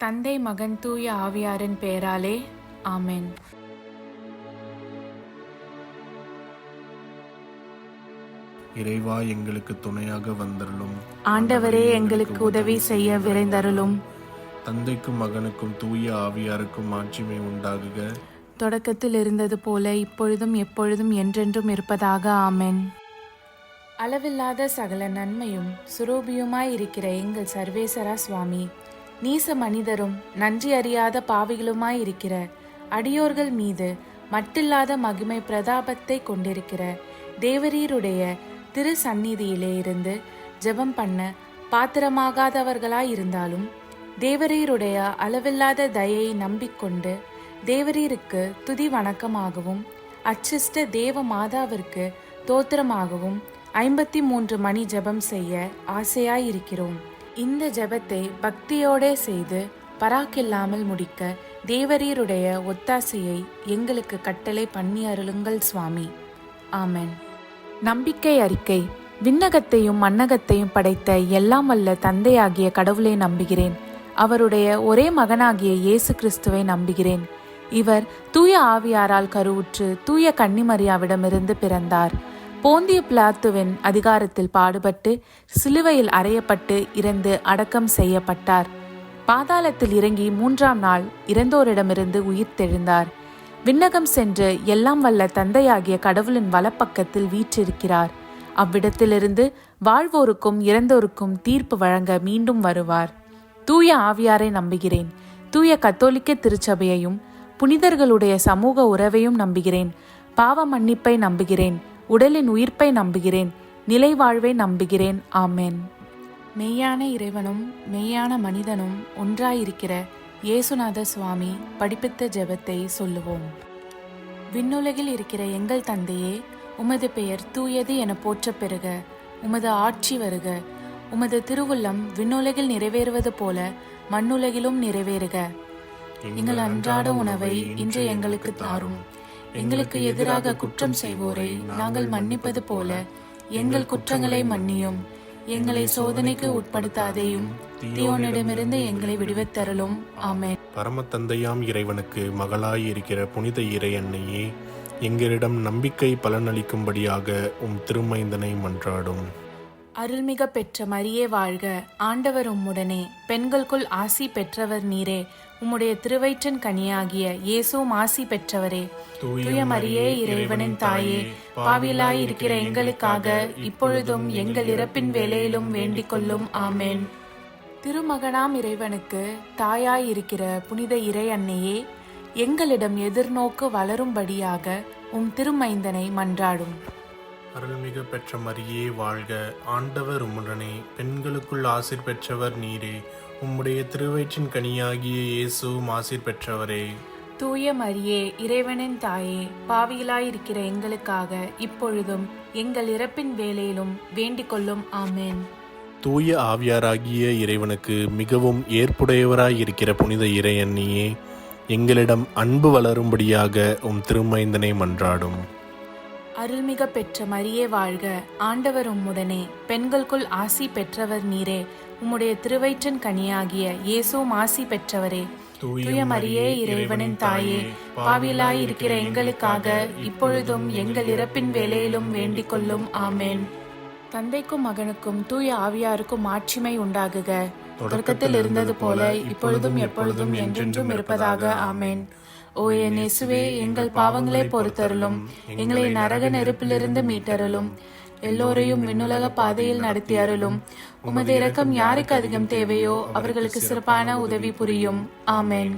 தந்தை, மகன், தூய ஆவியாரின் பெயராலே ஆமென். இறைவா, எங்களுக்கு துணையாக வந்தருளும். ஆண்டவரே, எங்களுக்கு உதவி செய்ய விரைந்தருளும். தந்தைக்கும் மகனுக்கும் தூய ஆவியாருக்கும் மாட்சிமை உண்டாகுக. தொடக்கத்தில் இருந்தது போல இப்பொழுதும் எப்பொழுதும் என்றென்றும் இருப்பதாக ஆமென். அளவில்லாத சகல நன்மையும் சுரூபியுமாயிருக்கிற எங்கள் சர்வேசரா சுவாமி, நீச மனிதரும் நன்றி அறியாத பாவிகளுமாயிருக்கிற அடியோர்கள் மீது மட்டில்லாத மகிமை பிரதாபத்தை கொண்டிருக்கிற தேவரீருடைய திரு சந்நிதியிலே இருந்து ஜெபம் பண்ண பாத்திரமாகாதவர்களாயிருந்தாலும் தேவரீருடைய அளவில்லாத தயையை நம்பிக்கொண்டு தேவரீருக்கு துதி வணக்கமாகவும் அச்சிஷ்ட தேவ மாதாவிற்கு தோத்திரமாகவும் 53 மணி ஜெபம் செய்ய ஆசையாயிருக்கிறோம். இந்த ஜெபத்தை பக்தியோடே செய்து பராக்கில்லாமல் முடிக்க தேவரீருடைய ஒத்தாசையை எங்களுக்கு கட்டளை பண்ணி அருளுங்கள் சுவாமி. ஆமென். நம்பிக்கை அறிக்கை. விண்ணகத்தையும் மண்ணகத்தையும் படைத்த எல்லாம் வல்ல தந்தையாகிய கடவுளை நம்புகிறேன். அவருடைய ஒரே மகனாகிய இயேசு கிறிஸ்துவை நம்புகிறேன். இவர் தூய ஆவியாரால் கருவுற்று தூய கன்னிமரியாவிடமிருந்து பிறந்தார். போந்திய பிலாத்துவின் அதிகாரத்தில் பாடுபட்டு சிலுவையில் அறையப்பட்டு இறந்து அடக்கம் செய்யப்பட்டார். பாதாளத்தில் இறங்கி 3ஆம் நாள் இறந்தோரிடமிருந்து உயிர்த்தெழுந்தார். விண்ணகம் சென்று எல்லாம் வல்ல தந்தையாகிய கடவுளின் வலப்பக்கத்தில் வீற்றிருக்கிறார். அவ்விடத்திலிருந்து வாழ்வோருக்கும் இறந்தோருக்கும் தீர்ப்பு வழங்க மீண்டும் வருவார். தூய ஆவியாரை நம்புகிறேன். தூய கத்தோலிக்க திருச்சபையையும் புனிதர்களுடைய சமூக உறவையும் நம்புகிறேன். பாவ மன்னிப்பை நம்புகிறேன். உடலின் உயிர்ப்பை நம்புகிறேன். நிலை வாழ்வை நம்புகிறேன். ஆமென். மெய்யான இறைவனும் மெய்யான மனிதனும் ஒன்றாயிருக்கிற இயேசுநாத சுவாமி படிப்பித்த ஜெபத்தை சொல்லுவோம். விண்ணுலகில் இருக்கிற எங்கள் தந்தையே, உமது பெயர் தூயது என போற்றப் பெறுக. உமது ஆட்சி வருக. உமது திருவுள்ளம் விண்ணுலகில் நிறைவேறுவது போல மண்ணுலகிலும் நிறைவேறுக. எங்கள் அன்றாட உணவை இன்று எங்களுக்கு தாரும். எங்களுக்கு எதிராக குற்றம் செய்வோரை நாங்கள் மன்னிப்பது போல எங்கள் குற்றங்களை மன்னியும். எங்களை சோதனைக்கு உட்படுத்தாதேயும், தீயோனிடமிருந்து எங்களை விடுவித்தருளும். ஆமென். பரம தந்தையாம் இறைவனுக்கு மகளாய் இருக்கிற புனித இறை அன்னையே, எங்களிடம் நம்பிக்கை பலனளிக்கும்படியாக உம் திருமைந்தனை மன்றாடும். அருள்மிக பெற்ற மரியே வாழ்க. ஆண்டவர் உம்முடனே, பெண்களுக்குள் ஆசி பெற்றவர் நீரே. உம்முடைய திருவயிற்றின் கனியாகிய இயேசுவும் ஆசி பெற்றவரே. தூய மரியே, இறைவனின் தாயே, பாவிலாய் இருக்கிற எங்களுக்காக இப்பொழுதும் எங்கள் இறப்பின் வேளையிலும் வேண்டிக் கொள்ளும். ஆமென். திருமகனாம் இறைவனுக்கு தாயாய் இருக்கிற புனித இறை அன்னையே, எங்களிடம் எதிர்நோக்கு வளரும்படியாக உம் திருமைந்தனை மன்றாடும். அருள்மிகு பெற்ற மரியே வாழ்க. ஆண்டவர் உம்முடனே, பெண்களுக்குள் ஆசீர் பெற்றவர் நீரே. உம்முடைய திருவயிற்றின் கனியாகிய இயேசுவும் ஆசீர் பெற்றவரே. தூய மரியே, இறைவனின் தாயே, பாவிகளாயிருக்கிற எங்களுக்காக இப்பொழுதும் எங்கள் இறப்பின் வேளையிலும் வேண்டிக் கொள்ளும். ஆமென். தூய ஆவியாராகிய இறைவனுக்கு மிகவும் ஏற்புடையவராயிருக்கிற புனித இறை அன்னியே, எங்களிடம் அன்பு வளரும்படியாக உம் திருமைந்தனை மன்றாடும். அருள்மிக பெற்ற மரியே வாழ்க. ஆண்டவர் உம்முடனே, பெண்களுக்குள் ஆசி பெற்றவர் நீரே. உம்முடைய திருவயிற்றின் கனியாகிய இயேசுவும் ஆசி பெற்றவரே. தூய மரியே, இறைவனின் தாயே, பாவிலாய் இருக்கிற எங்களுக்காக இப்பொழுதும் எங்கள் இறப்பின் வேளையிலும் வேண்டிக் கொள்ளும். ஆமென். தந்தைக்கும் மகனுக்கும் தூய ஆவியாருக்கும் மாட்சிமை உண்டாகுக. தொடக்கத்தில் இருந்தது போல இப்பொழுதும் எப்பொழுதும் என்றென்றும் இருப்பதாக. ஆமென். ஓ என் இயேசுவே, எங்கள் பாவங்களை பொறுத்தருளும். எங்களை நரக நெருப்பிலிருந்து மீட்டருளும். எல்லோரையும் விண்ணுலக பாதையில் நடத்தி அருளும். உமது இரக்கம் யாருக்கு அதிகம் தேவையோ அவர்களுக்கு சிறப்பான உதவி புரியும். ஆமென்.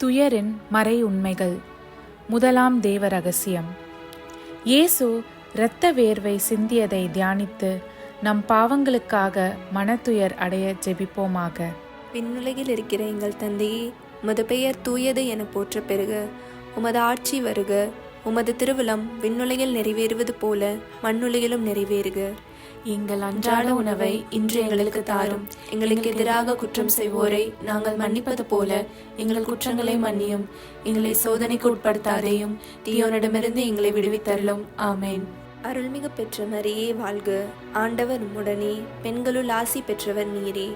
துயரின் மறை உண்மைகள். முதலாம் தேவ ரகசியம். இயேசு இரத்த வேர்வை சிந்தியதை தியானித்து நம் பாவங்களுக்காக மனத்துயர் அடைய ஜெபிப்போமாக. விண்ணுலகில் இருக்கிற எங்கள் தந்தையே, உமது பெயர் தூயது என போற்ற பெறுக. உமது ஆட்சி வருக. உமது திருவுளம் விண்ணுலகில் நிறைவேறுவது போல மண்ணுலகிலும் நிறைவேறுக. எங்கள் அன்றாட உணவை இன்று எங்களுக்கு தாரும். எங்களுக்கு எதிராக குற்றம் செய்வோரை நாங்கள் மன்னிப்பது போல எங்கள் குற்றங்களை மன்னியும். எங்களை சோதனைக்கு உட்படுத்தாதேயும், தீயோனிடமிருந்து எங்களை விடுவித்தருளும். ஆமென். அருள்மிகு பெற்ற மரியே வாழ்க. ஆண்டவர் உம்முடனே, பெண்களுள் ஆசி பெற்றவர் நீரே.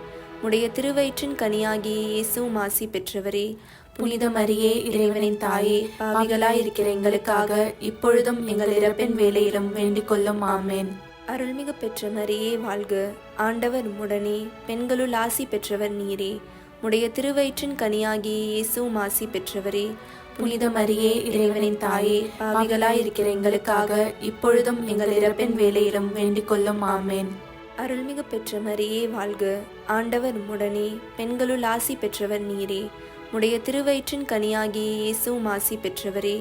உடைய திருவயிற்றின் கனியாகிய இயேசுவும் ஆசி பெற்றவரே. புனித மரியே, இறைவனின் தாயே, பாவிகளாயிருக்கிற எங்களுக்காக இப்பொழுதும் எங்கள் இறப்பின் வேளையிலும் வேண்டிக் கொள்ளும். ஆமேன். அருள்மிகு பெற்ற மரியே வாழ்க. ஆண்டவர் உம்முடனே, பெண்களுள் ஆசி பெற்றவர் நீரே. உடைய திருவயிற்றின் கனியாகிய இயேசுவும் ஆசி பெற்றவரே. புனித மரியே, இறைவனின் தாயே, பாவிகளாயிருக்கிற எங்களுக்காக இப்பொழுதும் எங்கள் இறப்பின் வேளையிலும் வேண்டிக் கொள்ளும். ஆமேன். அருள்மிகு பெற்ற மரியே வாழ்க. ஆண்டவர் உம்முடனே, பெண்களுள் ஆசி பெற்றவர் நீரே. உடைய திருவயிற்றின் கனியாகிய இயேசுவும் ஆசி பெற்றவரே.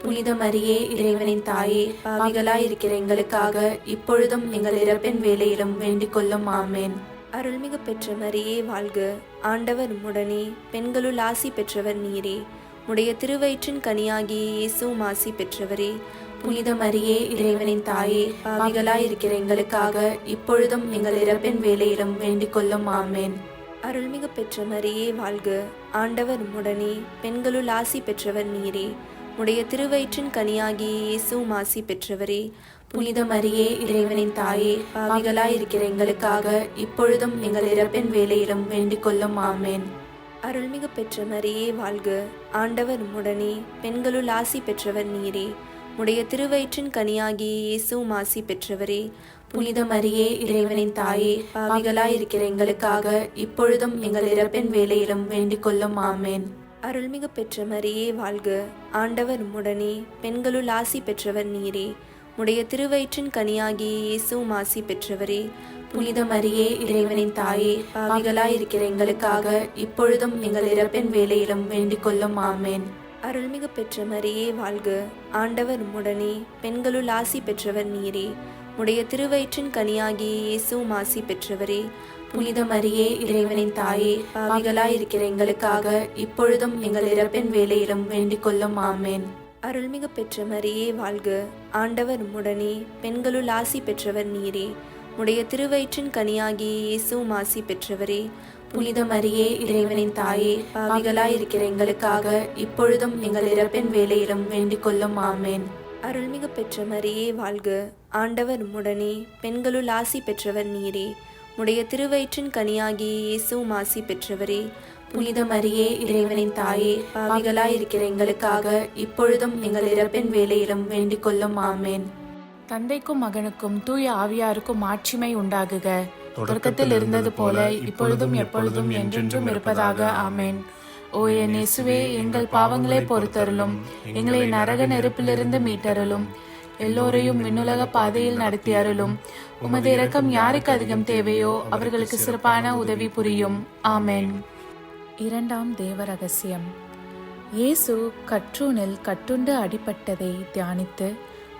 புனித மரியே, இறைவனின் தாயே, பாவிகளாயிருக்கிற எங்களுக்காக இப்பொழுதும் எங்கள் இறப்பின் வேளையிலும் வேண்டிக் கொள்ளும். ஆமேன். அருள்மிகு பெற்ற மரியே வாழ்க. ஆண்டவர் உம்முடனே, பெண்களுள் ஆசி பெற்றவர் நீரே. உடைய திருவயிற்றின் கனியாகிய இயேசுவும் ஆசி பெற்றவரே. புனித மரியே, இறைவனின் தாயே, பாவிகளாயிருக்கிற எங்களுக்காக இப்பொழுதும் எங்கள் இறப்பின் வேளையிலும் வேண்டிக் கொள்ளும். ஆமேன். அருள்மிகு பெற்ற மரியே வாழ்க. ஆண்டவர் உம்முடனே, பெண்களுள் ஆசி பெற்றவர் நீரே. உடைய திருவயிற்றின் கனியாகிய இயேசுவும் ஆசி பெற்றவரே. புனித மரியே, இறைவனின் தாயே, பாவிகளாயிருக்கிற எங்களுக்காக இப்பொழுதும் எங்கள் இறப்பின் வேளையிலும் வேண்டிக் கொள்ளும். ஆமேன். அருள்மிகு பெற்ற மரியே வாழ்க. ஆண்டவர் உம்முடனே, பெண்களுள் ஆசி பெற்றவர் நீரே. உடைய திருவயிற்றின் கனியாகிய இயேசுவும் ஆசி பெற்றவரே. புனித மரியே, இறைவனின் தாயே, பாவிகளாயிருக்கிற எங்களுக்காக இப்பொழுதும் எங்கள் இறப்பின் வேளையிலும் வேண்டிக் கொள்ளும். ஆமேன். அருள்மிகு பெற்ற மரியே வாழ்க. ஆண்டவர் உம்முடனே, பெண்களுள் ஆசி பெற்றவர் நீரே. உடைய திருவயிற்றின் கனியாகிய இயேசுவும் ஆசி பெற்றவரே. புனித மரியே, இறைவனின் தாயே, பாவிகளாயிருக்கிற எங்களுக்காக இப்பொழுதும் எங்கள் இறப்பின் வேளையிலும் வேண்டிக் கொள்ளும். ஆமேன். அருள்மிகு பெற்ற மரியே வாழ்க. ஆண்டவர் உம்முடனே, பெண்களுள் ஆசி பெற்றவர் நீரே. உடைய திருவயிற்றின் கனியாகிய இயேசுவும் ஆசி பெற்றவரே. புனித மரியே, இறைவனின் தாயே, பாவிகளாயிருக்கிற எங்களுக்காக இப்பொழுதும் எங்கள் இறப்பின் வேளையிலும் வேண்டிக் கொள்ளும். ஆமேன். அருள்மிகு பெற்ற மரியே வாழ்க. ஆண்டவர் உம்முடனே, பெண்களுள் ஆசி பெற்றவர் நீரே. உடைய திருவயிற்றின் கனியாகிய இயேசுவும் ஆசி பெற்றவரே. புனித மரியே, இறைவனின் தாயே, பாவிகளாயிருக்கிற எங்களுக்காக இப்பொழுதும் எங்கள் இறப்பின் வேளையிலும் வேண்டிக் கொள்ளும். ஆமேன். அருள்மிகு பெற்ற மரியே வாழ்க. ஆண்டவர் உம்முடனே, பெண்களுள் ஆசி பெற்றவர் நீரே. உடைய திருவயிற்றின் கனியாகிய இயேசுவும் ஆசி பெற்றவரே. புனித மரியே, இறைவனின் தாயே, பாவிகளாயிருக்கிற எங்களுக்காக இப்பொழுதும் எங்கள் இறப்பின் வேளையிலும் வேண்டிக் கொள்ளும். ஆமேன். தந்தைக்கும் மகனுக்கும் தூய ஆவியாருக்கும் மாட்சிமை உண்டாகுக. தொடக்கத்தில் இருந்தது போல இப்பொழுதும் எப்பொழுதும் என்றென்றும் இருப்பதாக. ஆமேன். ஓ என் இயேசுவே, எங்கள் பாவங்களை பொறுத்தருளும். எங்களை நரக நெருப்பிலிருந்து மீட்டருளும். எல்லோரையும் விண்ணுலக பாதையில் நடத்தி அருளும். உமது இரக்கம் யாருக்கு அதிகம் தேவையோ அவர்களுக்கு சிறப்பான உதவி புரியும். ஆமேன். இரண்டாம் தேவ ரகசியம். இயேசு கற்றூனில் கட்டுண்டு அடிபட்டதை தியானித்து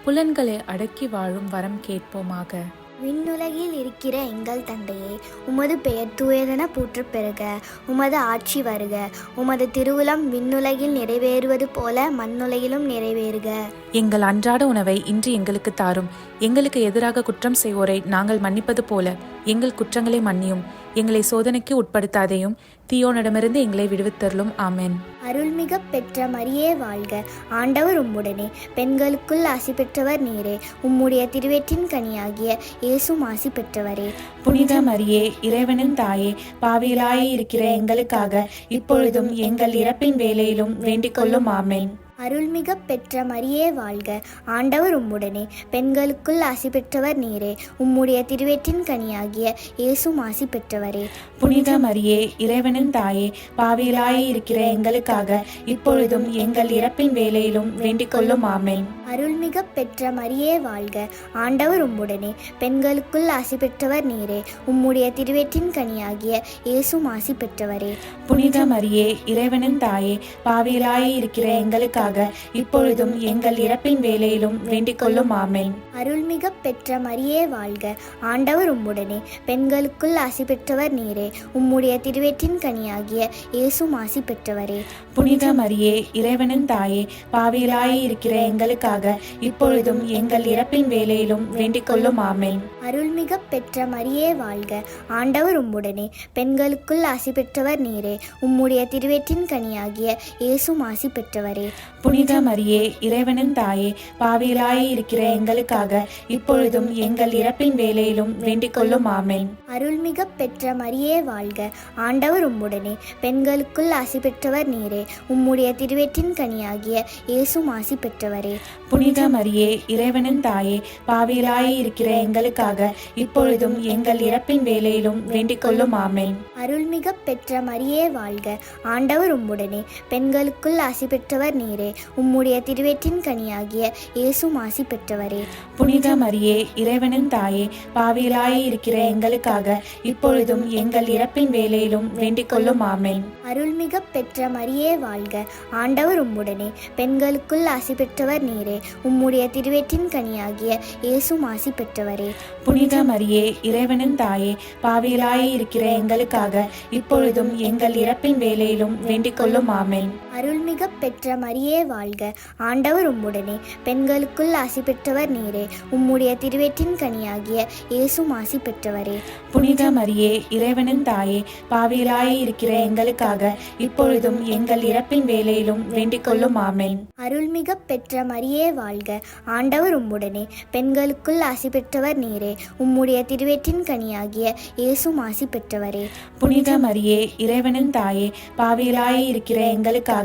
புலன்களை அடக்கி வாழும் வரம் கேட்போமாக. விண்ணுலகில் இருக்கிற எங்கள் தந்தையே, உமது பெயர் தூயதென போற்றப் பெறுக. உமது ஆட்சி வருக. உமது திருவுளம் விண்ணுலகில் நிறைவேறுவது போல மண்ணுலகிலும் நிறைவேறுக. எங்கள் அன்றாட உணவை இன்று எங்களுக்கு தாரும். எங்களுக்கு எதிராக குற்றம் செய்வோரை நாங்கள் மன்னிப்பது போல எங்கள் குற்றங்களை மன்னியும். எங்களை சோதனைக்கு உட்படுத்தாதையும் தீயோனிடமிருந்து எங்களை விடுவித்தருளும். ஆமென். அருள்மிக பெற்ற மரியே வாழ்க. ஆண்டவர் உம்முடனே, பெண்களுக்குள் ஆசி பெற்றவர் நீரே. உம்முடைய திருவயிற்றின் கனியாகிய இயேசுவும் ஆசி பெற்றவரே. புனித மரியே, இறைவனின் தாயே, பாவிகளாய் இருக்கிற எங்களுக்காக இப்பொழுதும் எங்கள் இறப்பின் வேளையிலும் வேண்டிக் கொள்ளும். ஆமென். அருள்மிக பெற்ற மரியே வாழ்க. ஆண்டவர் உம்முடனே, பெண்களுக்குள் ஆசி பெற்றவர் நீரே. உம்முடைய திருவயிற்றின் கனியாகிய இயேசுவும் ஆசி பெற்றவரே. புனித மரியே, இறைவனின் தாயே, பாவிகளாய் இருக்கிற எங்களுக்காக இப்பொழுதும் எங்கள் இறப்பின் வேளையிலும் வேண்டிக் கொள்ளும். ஆமென். அருள்மிக பெற்ற மரியே வாழ்க. ஆண்டவர் உம்முடனே, பெண்களுக்குள் ஆசி பெற்றவர் நீரே. உம்முடைய திருவயிற்றின் கனியாகிய இயேசுவும் ஆசி பெற்றவரே. புனித மரியே, இறைவனின் தாயே, பாவிகளாய் இருக்கிற எங்களுக்காக இப்பொழுதும் எங்கள் இறப்பின் வேளையிலும் வேண்டிக் கொள்ளும். ஆமென். அருள்மிக பெற்ற மரியே வாழ்க. ஆண்டவர் உம்முடனே, பெண்களுக்குள் ஆசி பெற்றவர் நீரே. உம்முடைய திருவயிற்றின் கனியாகிய இயேசுவும் ஆசி பெற்றவரே. புனித மரியே, இறைவனின் தாயே, பாவிகளாய் இருக்கிற எங்களுக்காக இப்பொழுதும் எங்கள் இறப்பின் வேளையிலும் வேண்டிக் கொள்ளும். ஆமென். அருள்மிக பெற்ற மரியே வாழ்க. ஆண்டவர் உம்முடனே, பெண்களுக்குள் ஆசி பெற்றவர் நீரே. உம்முடைய திருவயிற்றின் கனியாகிய இயேசுவும் ஆசி பெற்றவரே. புனித மரியே இறைவனின் தாயே, பாவிகளாய் இருக்கிற எங்களுக்காக இப்பொழுதும் எங்கள் இறப்பின் வேளையிலும் வேண்டிக் கொள்ளும். ஆமென். அருள்மிக பெற்ற மரியே வாழ்க, ஆண்டவர் உம்முடனே, பெண்களுக்குள் ஆசி பெற்றவர் நீரே. உம்முடைய திருவயிற்றின் கனியாகிய இயேசுவும் ஆசி பெற்றவரே. புனித மரியே இறைவனின் தாயே, பாவிகளாய் இருக்கிற எங்களுக்காக இப்பொழுதும் எங்கள் இறப்பின் வேளையிலும் வேண்டிக் கொள்ளும். ஆமென். அருள்மிக பெற்ற மரியே வாழ்க, ஆண்டவர் உம்முடனே, பெண்களுக்குள் ஆசி பெற்றவர் நீரே. உம்முடைய திருவயிற்றின் கனியாகிய இயேசுவும் ஆசி பெற்றவரே. புனித மரியே இறைவனின் தாயே, பாவிகளாய் இருக்கிற எங்களுக்காக இப்பொழுதும் எங்கள் இறப்பின் வேளையிலும் வேண்டிக் கொள்ளும். ஆமென். அருள்மிக பெற்ற மரியே வாழ்க, ஆண்டவர் உம்முடனே, பெண்களுக்குள் ஆசி பெற்றவர் நீரே. உம்முடைய திருவயிற்றின் கனியாகிய இயேசுவும் ஆசி பெற்றவரே. புனித மரியே இறைவனின் தாயே, பாவிகளாய் இருக்கிற எங்களுக்காக இப்பொழுதும் எங்கள் இறப்பின் வேளையிலும் வேண்டிக் கொள்ளும். ஆமென். அருள்மிக பெற்ற மரியே வாழ்க, ஆண்டவர் உம்முடனே, பெண்களுக்குள் ஆசி பெற்றவர் நீரே. உம்முடைய திருவயிற்றின் கனியாகிய இயேசுவும் ஆசி பெற்றவரே. புனித மரியே இறைவனின் தாயே, பாவிகளாய் இருக்கிற எங்களுக்காக இப்பொழுதும் எங்கள் இறப்பின் வேளையிலும் வேண்டிக் கொள்ளும். ஆமென். அருள்மிக பெற்ற மரியே வாழ்க, ஆண்டவர் உம்முடனே, பெண்களுக்குள் ஆசி பெற்றவர் நீரே. உம்முடைய திருவயிற்றின் கனியாகிய இயேசுவும் ஆசி பெற்றவரே. புனித மரியே இறைவனின் தாயே, பாவிகளாய் இருக்கிற எங்களுக்காக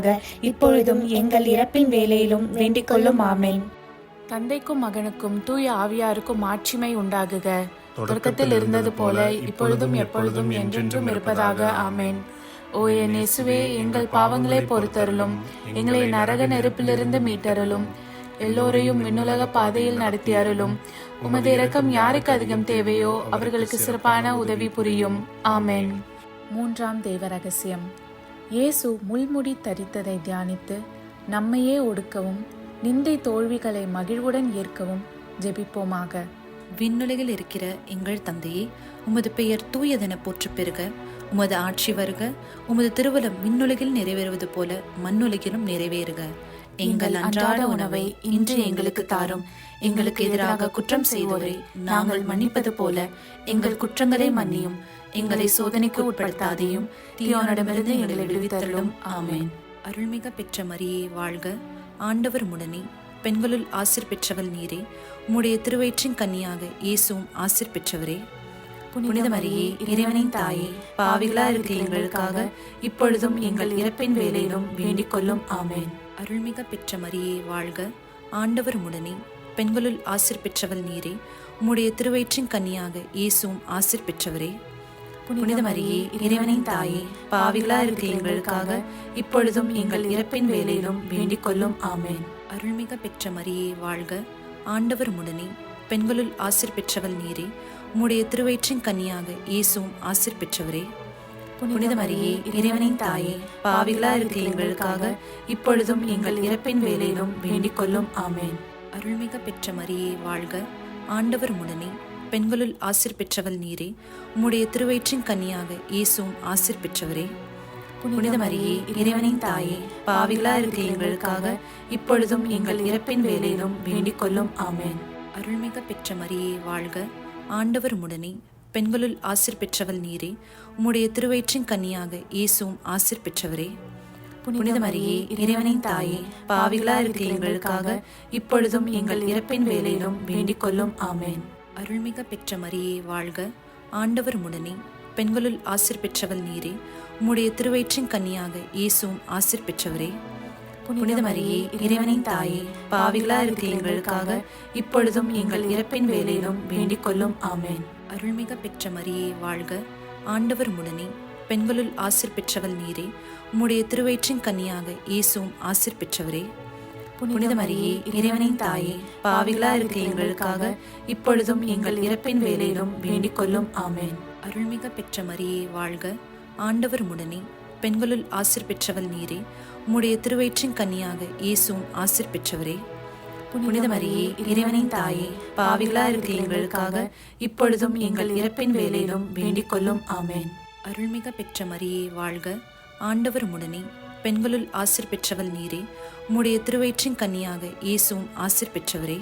இப்பொழுதும் எங்கள் இறப்பின் வேளையிலும் வேண்டிக் கொள்ளும். ஆமென். தந்தைக்கும் மகனுக்கும் தூய ஆவியாருக்கும் ஆட்சிமை உண்டாகுக. தொடக்கத்தில் இருந்தது போல இப்பொழுதும் எப்பொழுதும் என்றென்றும் இருப்பதாக. ஆமென். ஓ என் இயேசுவே, எங்கள் பாவங்களை பொறுத்தருளும், எங்களை நரக நெருப்பிலிருந்து மீட்டருளும், எல்லோரையும் விண்ணுலக பாதையில் நடத்தி அருளும். உமது இரக்கம் யாருக்கு அதிகம் தேவையோ அவர்களுக்கு சிறப்பான உதவி புரியும். ஆமென். மூன்றாம் தேவ ரகசியம். இயேசு முள்முடி தரித்ததை தியானித்து நம்மையே ஒடுக்கவும் நிந்தை தோல்விகளை மகிழ்வுடன் ஏற்கவும் ஜெபிப்போமாக. விண்ணுலகில் இருக்கிற எங்கள் தந்தையே, உமது பெயர் தூயதென போற்றப் பெறுக. உமது ஆட்சி வருக. உமது திருவுளம் விண்ணுலகில் நிறைவேறுவது போல மண்ணுலகிலும் நிறைவேறுக. எங்கள் அன்றாட உணவை இன்று எங்களுக்கு தாரும். எங்களுக்கு எதிராக குற்றம் செய்வோரை நாங்கள் மன்னிப்பது போல எங்கள் குற்றங்களை மன்னியும். எங்களை சோதனைக்கு உட்படுத்தாதையும் தீயோனிடமிருந்து எங்களை விடுவித்தருளும். ஆமென். அருள்மிக பெற்ற மரியே வாழ்க, ஆண்டவர் உம்முடனே, பெண்களுள் ஆசீர் பெற்றவள் நீரே. உம்முடைய திருவயிற்றின் கன்னியாக இயேசுவும் ஆசீர் பெற்றவரே. புனித மரியே இறைவனின் தாயே, பாவிகளா இருக்கிற எங்களுக்காக இப்பொழுதும் எங்கள் இறப்பின் வேளையிலும் வேண்டிக் கொள்ளும். ஆமென். அருள்மிக பெற்ற மரியே வாழ்க, ஆண்டவர் உம்முடனே, பெண்களுள் ஆசீர் பெற்றவள் நீரே. உம்முடைய திருவயிற்றின் கன்னியாக இயேசுவும் ஆசீர் பெற்றவரே. புனித மரியே இறைவனின் தாயே, பாவிகளா இருக்கிற எங்களுக்காக இப்பொழுதும் எங்கள் இறப்பின் வேளையிலும் வேண்டிக் கொள்ளும். ஆமென். அருள்மிக பெற்ற மரியே வாழ்க, ஆண்டவர் உம்முடனே, பெண்களுள் ஆசீர் பெற்றவள் நீரே. உம்முடைய திருவயிற்றின் கன்னியாக இயேசுவும் ஆசீர் பெற்றவரே. புனித மரியே இறைவனின் தாயே, பாவிகளா இருக்கிற எங்களுக்காக இப்பொழுதும் எங்கள் இறப்பின் வேளையிலும் வேண்டிக் கொள்ளும். ஆமென். அருள்மிக பெற்ற மரியே வாழ்க, ஆண்டவர் உம்முடனே, பெண்களுள் ஆசீர் பெற்றவள் நீரே. உம்முடைய திருவயிற்றின் கன்னியாக இயேசுவும் ஆசீர் பெற்றவரே. புனித மரியே இறைவனின் தாயே, பாவிகளா இருக்கிற எங்களுக்காக இப்பொழுதும் எங்கள் இறப்பின் வேளையிலும் வேண்டிக் கொள்ளும். ஆமென். அருள்மிக பெற்ற மரியே வாழ்க, ஆண்டவர் உம்முடனே, பெண்களுள் ஆசீர் பெற்றவள் நீரே. உம்முடைய திருவயிற்றின் கன்னியாக இயேசுவும் ஆசீர் பெற்றவரே. புனித மரியே இறைவனின் தாயே, பாவிகளா இருக்கிற எங்களுக்காக இப்பொழுதும் எங்கள் இறப்பின் வேளையிலும் வேண்டிக் கொள்ளும். ஆமென். அருள்மிக பெற்ற மரியே வாழ்க, ஆண்டவர் உம்முடனே, பெண்களுள் ஆசீர் பெற்றவள் நீரே. உம்முடைய திருவயிற்றின் கன்னியாக இயேசுவும் ஆசீர் பெற்றவரே. புனித மரியே இறைவனின் தாயே, பாவிகளா இருக்கிற எங்களுக்காக இப்பொழுதும் எங்கள் இறப்பின் வேளையிலும் வேண்டிக் கொள்ளும். ஆமென். அருள்மிக பெற்ற மரியே வாழ்க, ஆண்டவர் உம்முடனே, பெண்களுள் ஆசீர் பெற்றவள் நீரே. உம்முடைய திருவயிற்றின் கன்னியாக இயேசுவும் ஆசீர் பெற்றவரே. புனித மரியே இறைவனின் தாயே, பாவிகளா இருக்கிற எங்களுக்காக இப்பொழுதும் எங்கள் இறப்பின் வேளையிலும் வேண்டிக் கொள்ளும். ஆமென். அருள்மிக பெற்ற மரியே வாழ்க, ஆண்டவர் உம்முடனே, பெண்களுள் ஆசீர் பெற்றவள் நீரே. உம்முடைய திருவயிற்றின் கன்னியாக இயேசுவும் ஆசீர் பெற்றவரே. புனித மரியே இறைவனின் தாயே, பாவிகளா இருக்கிற எங்களுக்காக இப்பொழுதும் எங்கள் இறப்பின் வேளையிலும் வேண்டிக் கொள்ளும். ஆமென். அருள்மிக பெற்ற மரியே வாழ்க, ஆண்டவர் உம்முடனே, பெண்களுள் ஆசீர் பெற்றவள் நீரே. உம்முடைய திருவயிற்றின் கன்னியாக இயேசுவும் ஆசீர் பெற்றவரே.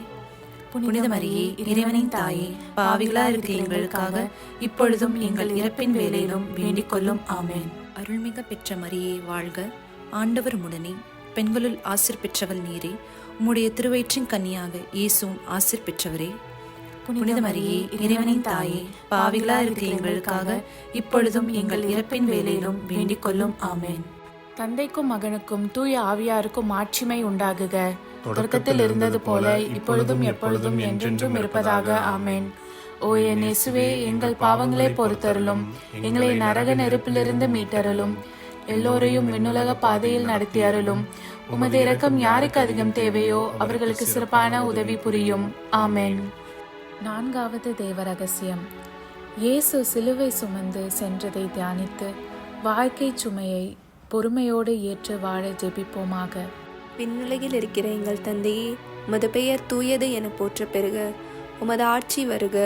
புனித மரியே இறைவனின் தாயே, பாவிகளா இருக்கிற எங்களுக்காக இப்பொழுதும் எங்கள் இறப்பின் வேளையிலும் வேண்டிக் கொள்ளும். ஆமென். அருள்மிக பெற்ற மரியே வாழ்க, ஆண்டவர் உம்முடனே, பெண்களுள் ஆசீர் பெற்றவள் நீரே. உம்முடைய திருவயிற்றின் கனியாக இயேசுவும் ஆசீர் பெற்றவரே. புனித மரியே, இறைவனின் தாயே, பாவிகளா இருக்கிற எங்களுக்காக இப்பொழுதும் எங்கள் இறப்பின் வேளையிலும் வேண்டிக் கொள்ளும். ஆமென். தந்தைக்கும் மகனுக்கும் தூய ஆவியாருக்கும் மாட்சிமை உண்டாகுக. தொடக்கத்தில் இருந்தது போல இப்பொழுதும் எப்பொழுதும் என்றென்றும் இருப்பதாக. ஆமென். ஓ என் இயேசுவே, எங்கள் பாவங்களை பொறுத்தருளும், எங்களை நரக நெருப்பிலிருந்து மீட்டருளும், எல்லோரையும் விண்ணுலக பாதையில் நடத்தி அருளும். உமது இரக்கம் யாருக்கு அதிகம் தேவையோ அவர்களுக்கு சிறப்பான உதவி புரியும். ஆமென். நான்காவது தேவ ரகசியம். இயேசு சிலுவை சுமந்து சென்றதை தியானித்து வாழ்க்கை சுமையை பொறுமையோடு ஏற்று வாழ ஜெபிப்போமாக. விண்ணுலகில் இருக்கிற எங்கள் தந்தையே, உமது பெயர் தூயது என போற்ற பெறுக. உமது ஆட்சி வருக.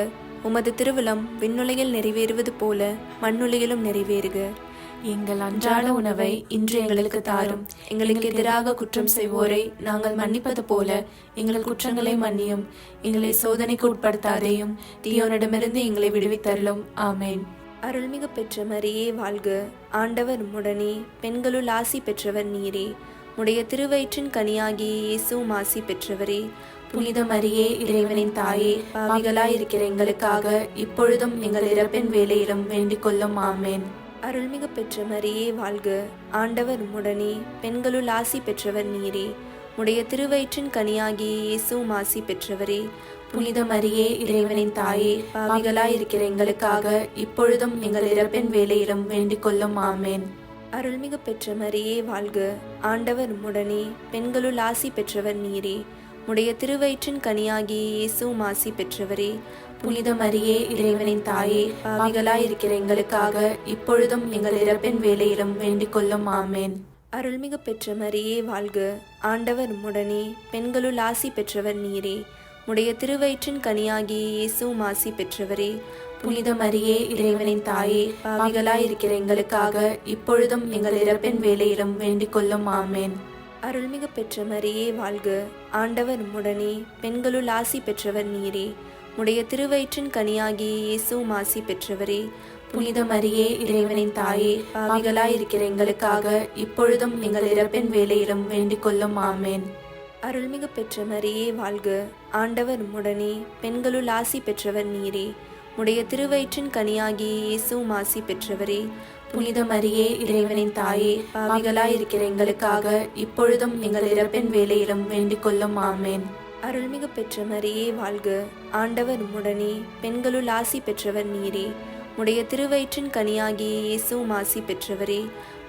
உமது திருவிழம் விண்ணுலகில் நிறைவேறுவது போல மண்ணுலகிலும் நிறைவேறுக. எங்கள் அன்றாட உணவை இன்று எங்களுக்கு தாரும். எங்களுக்கு எதிராக குற்றம் செய்வோரை நாங்கள் மன்னிப்பது போல எங்கள் குற்றங்களை மன்னியும். எங்களை சோதனைக்கு உட்படுத்தாதேயும், தீயோனிடமிருந்து எங்களை விடுவித்தருளும். ஆமென். அருள்மிகு பெற்ற மரியே வாழ்க. ஆண்டவர் உம்முடனே, பெண்களுள் ஆசி பெற்றவர் நீரே. உடைய திருவயிற்றின் கனியாகிய இயேசுவும் ஆசி பெற்றவரே. புனித மரியே, இறைவனின் தாயே, பாவிகளாய் இருக்கிற எங்களுக்காக இப்பொழுதும் எங்கள் இறப்பின் வேளையிலும் வேண்டிக் கொள்ளும். ஆமென். அருள்மிகு பெற்ற மரியே வாழ்க. ஆண்டவர் உம்முடனே, பெண்களுள் ஆசி பெற்றவர் நீரே. உடைய திருவயிற்றின் கனியாகிய இயேசுவும் ஆசி பெற்றவரே. புனித மரியே, இறைவனின் தாயே, பாவிகளாய் இருக்கிற எங்களுக்காக இப்பொழுதும் எங்கள் இறப்பின் வேளையிலும் வேண்டிக் கொள்ளும். ஆமென். அருள்மிகு பெற்ற மரியே வாழ்க. ஆண்டவர் உம்முடனே, பெண்களுள் ஆசி பெற்றவர் நீரே. உடைய திருவயிற்றின் கனியாகிய இயேசுவும் ஆசி பெற்றவரே. புனித மரியே, இறைவனின் தாயே, பாவிகளாய் இருக்கிற எங்களுக்காக இப்பொழுதும் எங்கள் இறப்பின் வேளையிலும் வேண்டிக் கொள்ளும். ஆமென். அருள்மிகு பெற்ற மரியே வாழ்க. ஆண்டவர் உம்முடனே, பெண்களுள் ஆசி பெற்றவர் நீரே. உடைய திருவயிற்றின் கனியாகிய இயேசுவும் ஆசி பெற்றவரே. புனித மரியே, இறைவனின் தாயே, பாவிகளாய் இருக்கிற எங்களுக்காக இப்பொழுதும் எங்கள் இறப்பின் வேளையிலும் வேண்டிக் கொள்ளும். ஆமென். அருள்மிகு பெற்ற மரியே வாழ்க. ஆண்டவர் உம்முடனே, பெண்களுள் ஆசி பெற்றவர் நீரே. உடைய திருவயிற்றின் கனியாகிய இயேசுவும் ஆசி பெற்றவரே. புனித மரியே, இறைவனின் தாயே, பாவிகளாய் இருக்கிற எங்களுக்காக இப்பொழுதும் எங்கள் இறப்பின் வேளையிலும் வேண்டிக் கொள்ளும். ஆமென். அருள்மிகு பெற்ற மரியே வாழ்க. ஆண்டவர் உம்முடனே, பெண்களுள் ஆசி பெற்றவர் நீரே. உடைய திருவயிற்றின் கனியாகிய இயேசுவும் ஆசி பெற்றவரே. புனித மரியே, இறைவனின் தாயே, பாவிகளாய் இருக்கிற எங்களுக்காக இப்பொழுதும் எங்கள் இறப்பின் வேளையிலும் வேண்டிக் கொள்ளும். ஆமென். அருள்மிகு பெற்ற மரியே வாழ்க. ஆண்டவர் உம்முடனே, பெண்களுள் ஆசி பெற்றவர் நீரே. உடைய திருவயிற்றின் கனியாகிய இயேசுவும் ஆசி பெற்றவரே.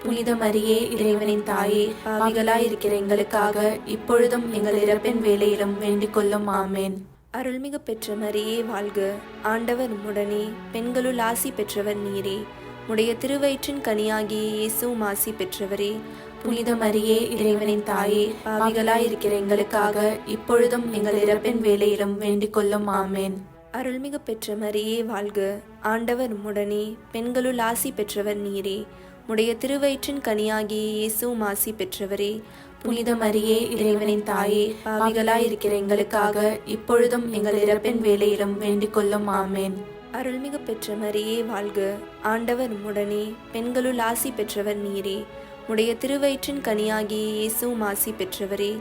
புனித மரியே, இறைவனின் தாயே, பாவிகளாய் இருக்கிற எங்களுக்காக இப்பொழுதும் எங்கள் இறப்பின் வேளையிலும் வேண்டிக் கொள்ளும். ஆமென். அருள்மிகு பெற்ற மரியே வாழ்க. ஆண்டவர் உம்முடனே, பெண்களுள் ஆசி பெற்றவர் நீரே. உடைய திருவயிற்றின் கனியாகிய இயேசுவும் ஆசி பெற்றவரே. புனித மரியே, இறைவனின் தாயே, பாவிகளாய் இருக்கிற எங்களுக்காக இப்பொழுதும் எங்கள் இறப்பின் வேளையிலும் வேண்டிக் கொள்ளும். ஆமென். அருள்மிகு பெற்ற மரியே வாழ்க. ஆண்டவர் உம்முடனே, பெண்களுள் ஆசி பெற்றவர் நீரே. உடைய திருவயிற்றின் கனியாகிய இயேசுவும் ஆசி பெற்றவரே. புனித மரியே, இறைவனின் தாயே, பாவிகளாய் இருக்கிற எங்களுக்காக இப்பொழுதும் எங்கள் இறப்பின் வேளையிலும் வேண்டிக் கொள்ளும். ஆமென். அருள்மிகு பெற்ற மரியே வாழ்க. ஆண்டவர் உம்முடனே, பெண்களுள் ஆசி பெற்றவர் நீரே. உடைய திருவயிற்றின் கனியாகிய இயேசுவும் ஆசி பெற்றவரே.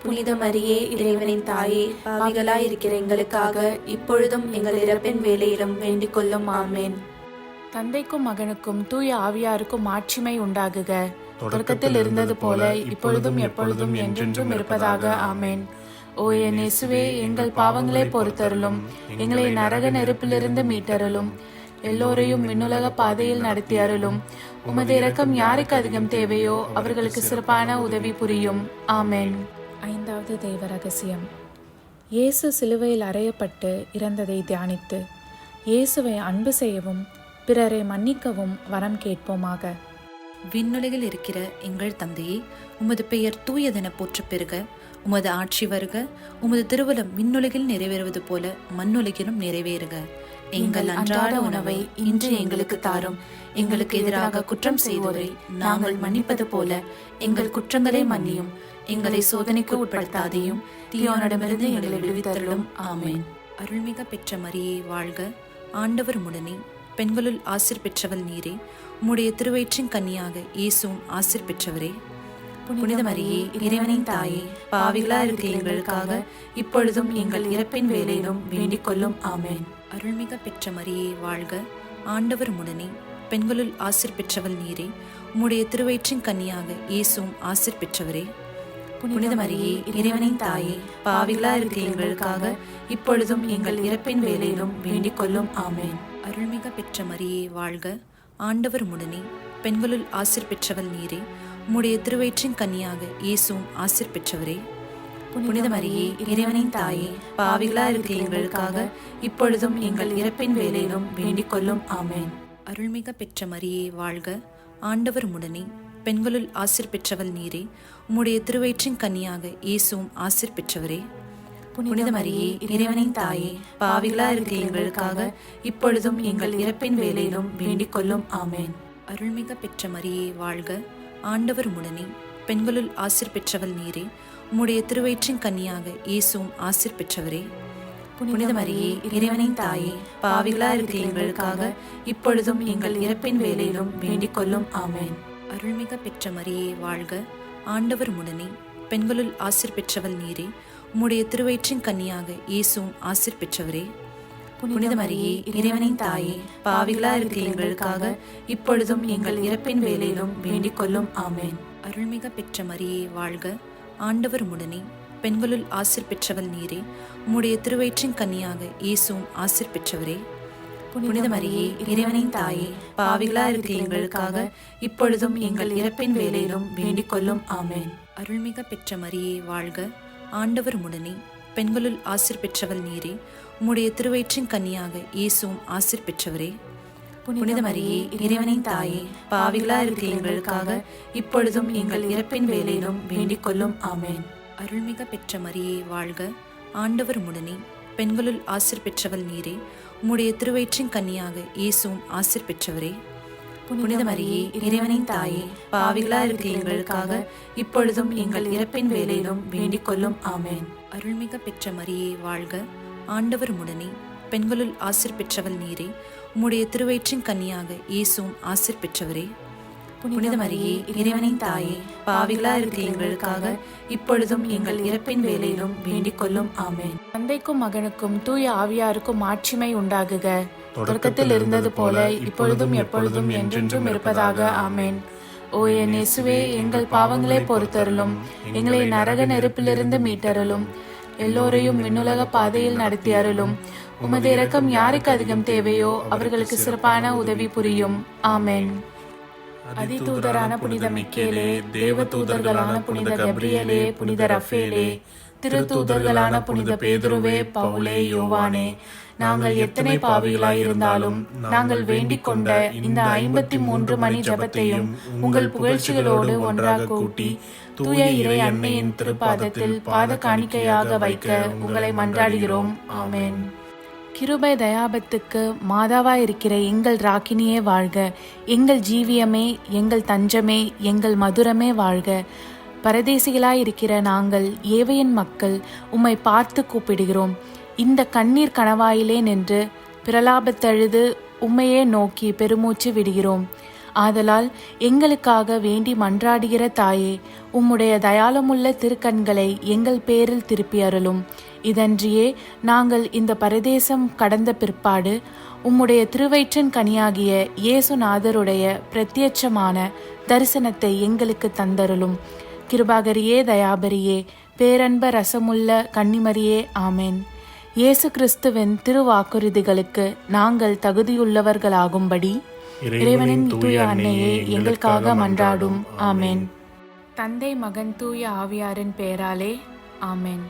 புனித மரியே, இறைவனின் தாயே, பாவிகளாய் இருக்கிற எங்களுக்காக இப்பொழுதும் எங்கள் இறப்பின் வேளையிலும் வேண்டிக் கொள்ளும். ஆமென். தந்தைக்கும் மகனுக்கும் தூய ஆவியாருக்கும் மாட்சிமை உண்டாகுக. தொடக்கத்தில் இருந்தது போல இப்பொழுதும் எப்பொழுதும் என்றென்றும் இருப்பதாக. ஆமென். ஓ என் இயேசுவே, எங்கள் பாவங்களை பொறுத்தருளும், எங்களை நரக நெருப்பிலிருந்து மீட்டருளும், எல்லோரையும் விண்ணுலக பாதையில் நடத்தி அருளும். உமது இரக்கம் யாருக்கு அதிகம் தேவையோ அவர்களுக்கு சிறப்பான உதவி புரியும். ஆமென். ஐந்தாவது தெய்வ ரகசியம். இயேசு சிலுவையில் அறையப்பட்டு இறந்ததை தியானித்து இயேசுவை அன்பு செய்யவும் பிறரை மன்னிக்கவும் வரம் கேட்போமாக. விண்ணுலகில் இருக்கிற எங்கள் தந்தையே, உமது பெயர் தூயதென போற்றப் பெறுக. உமது ஆட்சி வருக. உமது திருவுளம் விண்ணுலகில் நிறைவேறுவது போல மண்ணுலகிலும் நிறைவேறுக. எங்கள் அன்றாட உணவை இன்று எங்களுக்கு தாரும். எங்களுக்கு எதிராக குற்றம் செய்வோரை நாங்கள் மன்னிப்பது போல எங்கள் குற்றங்களை மன்னியும். எங்களை சோதனைக்கு உட்படுத்தாதையும், தீயோனிடமிருந்து எங்களை விடுவித்தருளும். ஆமென். அருள்மிக பெற்ற மரியே வாழ்க. ஆண்டவர் உம்முடனே, பெண்களுள் ஆசீர் பெற்றவள் நீரே. உம்முடைய திருவயிற்றின் கன்னியாக இயேசுவும் ஆசீர் பெற்றவரே. புனித மரியே இறைவனின் தாயே, பாவிகளா இருக்கிற எங்களுக்காக இப்பொழுதும் எங்கள் இறப்பின் வேளையிலும் வேண்டிக் கொள்ளும். ஆமென். அருள்மிக பெற்ற மரியே வாழ்க, ஆண்டவர் உடனே, பெண்களுள் ஆசீர் பெற்றவள் நீரே. உம்முடைய திருவயிற்றின் கன்னியாக இயேசுவும் ஆசீர் பெற்றவரே. புனித மரியே இறைவனின் தாயே, பாவிகளா இருக்கிற எங்களுக்காக இப்பொழுதும் எங்கள் இறப்பின் வேளையிலும் வேண்டிக் கொள்ளும். ஆமென். அருள்மிக பெற்ற மரியே வாழ்க, ஆண்டவர் உடனே, பெண்களுள் ஆசீர் பெற்றவள் நீரே. உம்முடைய திருவயிற்றின் கன்னியாக இயேசுவும் ஆசீர் பெற்றவரே. புனித மரியே இறைவனின் தாயே, பாவிகளா இருக்கிற எங்களுக்காக இப்பொழுதும் எங்கள் இறப்பின் வேளையிலும் வேண்டிக் கொள்ளும். ஆமென். அருள்மிக பெற்ற மரியே வாழ்க, ஆண்டவர் உடனே, பெண்களுள் ஆசீர் பெற்றவள் நீரே. உம்முடைய திருவயிற்றின் கன்னியாக இயேசுவும் ஆசீர் பெற்றவரே. புனித மரியே இறைவனின் தாயே, பாவிகளா இருக்கிற எங்களுக்காக இப்பொழுதும் எங்கள் இறப்பின் வேளையிலும் வேண்டிக் கொள்ளும். ஆமென். அருள்மிக பெற்ற மரியே வாழ்க, ஆண்டவர் உடனே, பெண்களுள் ஆசீர் பெற்றவள் நீரே. உம்முடைய திருவயிற்றின் கன்னியாக இயேசுவும் ஆசீர் பெற்றவரே. புனித மரியே இறைவனின் தாயே, பாவிகளா இருக்கிற எங்களுக்காக இப்பொழுதும் எங்கள் இறப்பின் வேளையிலும் வேண்டிக் கொள்ளும். ஆமென். அருள்மிக பெற்ற மரியே வாழ்க, ஆண்டவர் உடனே, பெண்களுள் ஆசீர் பெற்றவள் நீரே. உம்முடைய திருவயிற்றின் கன்னியாக இயேசுவும் ஆசீர் பெற்றவரே. புனித மரியே இறைவனின் தாயே, பாவிகளா இருக்கிற எங்களுக்காக இப்பொழுதும் எங்கள் இறப்பின் வேளையிலும் வேண்டிக் கொள்ளும். ஆமென். அருள்மிக பெற்ற மரியே வாழ்க, ஆண்டவர் உடனே, பெண்களுள் ஆசீர் பெற்றவள் நீரே. உம்முடைய திருவயிற்றின் கன்னியாக இயேசுவும் ஆசீர் பெற்றவரே. புனித மரியே இறைவனின் தாயே, பாவிகளா இருக்கிற எங்களுக்காக இப்பொழுதும் எங்கள் இறப்பின் வேளையிலும் வேண்டிக் கொள்ளும். ஆமென். அருள்மிக பெற்ற மரியே வாழ்க, ஆண்டவர் உடனே, பெண்களுள் ஆசீர் பெற்றவள் நீரே. உம்முடைய திருவயிற்றின் கன்னியாக இயேசுவும் ஆசீர் பெற்றவரே. புனித மரியே இறைவனின் தாயே, பாவிகளா இருக்கிற எங்களுக்காக இப்பொழுதும் எங்கள் இறப்பின் வேளையிலும் வேண்டிக் கொள்ளும். ஆமென். அருள்மிக பெற்ற மரியே வாழ்க, ஆண்டவர் உடனே, பெண்களுள் ஆசீர் பெற்றவள் நீரே. உம்முடைய திருவயிற்றின் கன்னியாக இயேசுவும் ஆசீர் பெற்றவரே. புனித மரியே இறைவனின் தாயே, பாவிகளா இருக்கிற எங்களுக்காக இப்பொழுதும் எங்கள் இறப்பின் வேளையிலும் வேண்டிக் கொள்ளும். ஆமென். அருள்மிக பெற்ற மரியே வாழ்க, ஆண்டவர் உடனே, பெண்களுள் ஆசீர் பெற்றவள் நீரே. உம்முடைய திருவயிற்றின் கன்னியாக இயேசுவும் ஆசீர் பெற்றவரே. புனித மரியே இறைவனின் தாயே, பாவிகளா இருக்கிற எங்களுக்காக இப்பொழுதும் எங்கள் இறப்பின் வேளையிலும் வேண்டிக் கொள்ளும். ஆமென். தந்தைக்கும் மகனுக்கும் தூய ஆவியாருக்கும் மாட்சிமை உண்டாகுக. தொடக்கத்தில் இருந்தது போல இப்பொழுதும் எப்பொழுதும் என்றென்றும் இருப்பதாக. ஆமென். ஓ என் இயேசுவே, எங்கள் பாவங்களை பொறுத்தருளும், எங்களை நரக நெருப்பிலிருந்து மீட்டருளும், எல்லோரையும் விண்ணுலக பாதையில் நடத்தி அருளும். உமது இரக்கம் யாருக்கு அதிகம் தேவையோ அவர்களுக்கு சிறப்பான உதவி புரியும். ஆமென். அதிதூதரான புனித மிக்கேலே, தேவ தூதர்களான புனித கப்ரியேலே, புனித ரஃபேலே, திருத்தூதர்களான புனித பேதுருவே, பவுலே, யோவானே, நாங்கள் எத்தனை பாவிகளாய் இருந்தாலும் நாங்கள் வேண்டிக் கொண்ட இந்த 53 மணி ஜபத்தையும் உங்கள் புகழ்ச்சிகளோடு ஒன்றாக கூட்டி தூய இறை அன்னையின் திருப்பாதத்தில் பாத காணிக்கையாக வைக்க உங்களை மன்றாடுகிறோம். ஆமென். கிருபை தயாபத்துக்கு மாதாவாய் இருக்கிற எங்கள் ராக்கினியே வாழ்க. எங்கள் ஜீவியமே, எங்கள் தஞ்சமே, எங்கள் மதுரமே வாழ்க. பரதேசிகளாய் இருக்கிற நாங்கள் ஏவையின் மக்கள் உம்மை பார்த்து கூப்பிடுகிறோம். இந்த கண்ணீர் கணவாயிலே நின்று பிரலாபத்தழுது உம்மையே நோக்கி பெருமூச்சு விடுகிறோம். ஆதலால் எங்களுக்காக வேண்டி மன்றாடுகிற தாயே, உம்முடைய தயாளமுள்ள திருக்கண்களை எங்கள் பேரில் திருப்பி அருளும். இதன்றியே நாங்கள் இந்த பரதேசம் கடந்த பிற்பாடு உம்முடைய திருவயிற்றின் கனியாகிய இயேசுநாதருடைய பிரத்யட்சமான தரிசனத்தை எங்களுக்கு தந்தருளும். கிருபாகரியே, தயாபரியே, பேரன்ப ரசமுள்ள கன்னிமரியே, ஆமென். இயேசு கிறிஸ்துவின் திருவாக்குறுதிகளுக்கு நாங்கள் தகுதியுள்ளவர்களாகும்படி இறைவனின் தூய அன்னையே எங்களுக்காக மன்றாடும். ஆமென். தந்தை, மகன், தூய ஆவியாரின் பெயராலே. ஆமென்.